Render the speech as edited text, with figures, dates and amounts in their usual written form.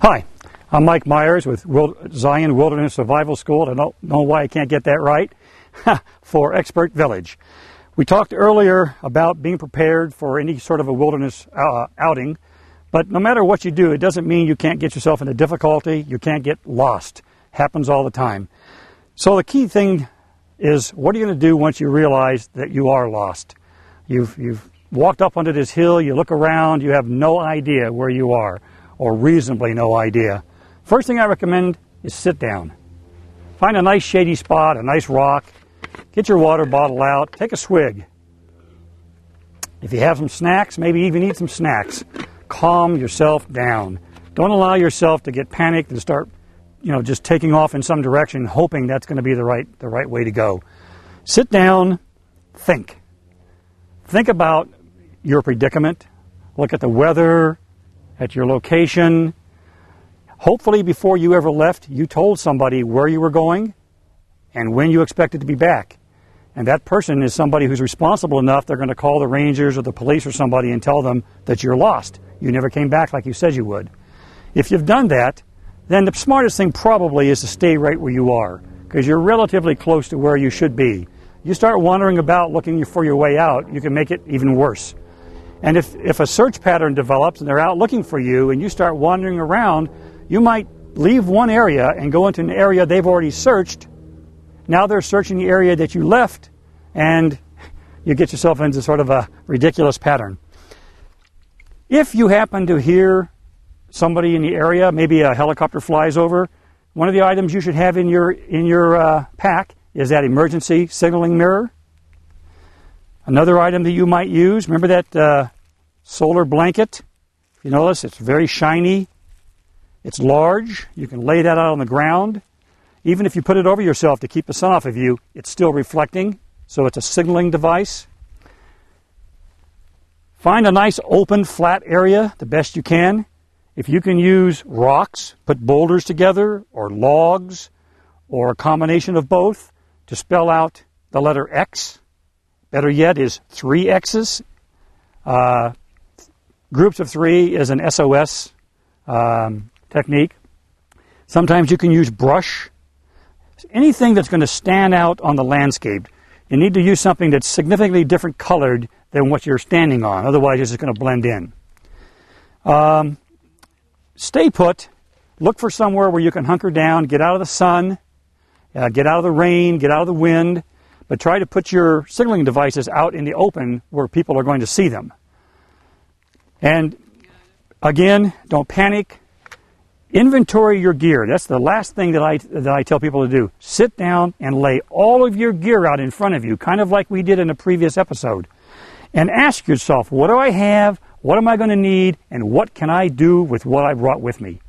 Hi, I'm Mike Myers with Zion Wilderness Survival School. I don't know why I can't get that right, for Expert Village. We talked earlier about being prepared for any sort of a wilderness outing, but no matter what you do, it doesn't mean you can't get yourself into difficulty, you can't get lost. Happens all the time. So the key thing is, what are you going to do once you realize that you are lost? You've walked up onto this hill, you look around, you have no idea where you are, or reasonably no idea. First thing I recommend is sit down. Find a nice shady spot, a nice rock, get your water bottle out, take a swig. If you have some snacks, maybe even eat some snacks. Calm yourself down. Don't allow yourself to get panicked and start, just taking off in some direction, hoping that's going to be the right way to go. Sit down, think. Think about your predicament. Look at the weather, at your location. Hopefully before you ever left, you told somebody where you were going and when you expected to be back. And that person is somebody who's responsible enough, they're going to call the rangers or the police or somebody and tell them that you're lost. You never came back like you said you would. If you've done that, then the smartest thing probably is to stay right where you are, because you're relatively close to where you should be. You start wandering about looking for your way out, you can make it even worse. And if a search pattern develops and they're out looking for you and you start wandering around, you might leave one area and go into an area they've already searched. Now they're searching the area that you left, and you get yourself into sort of a ridiculous pattern. If you happen to hear somebody in the area, maybe a helicopter flies over, one of the items you should have in your pack is that emergency signaling mirror. Another item that you might use, remember that solar blanket? If you notice, it's very shiny. It's large. You can lay that out on the ground. Even if you put it over yourself to keep the sun off of you, it's still reflecting, so it's a signaling device. Find a nice open, flat area the best you can. If you can use rocks, put boulders together, or logs, or a combination of both to spell out the letter X. Better yet is 3 X's. Groups of 3 is an SOS technique. Sometimes you can use brush. Anything that's going to stand out on the landscape. You need to use something that's significantly different colored than what you're standing on. Otherwise, it's just going to blend in. Stay put. Look for somewhere where you can hunker down, get out of the sun, get out of the rain, get out of the wind, but try to put your signaling devices out in the open where people are going to see them. And again, don't panic. Inventory your gear. That's the last thing that I tell people to do. Sit down and lay all of your gear out in front of you, kind of like we did in a previous episode. And ask yourself, what do I have? What am I going to need? And what can I do with what I brought with me?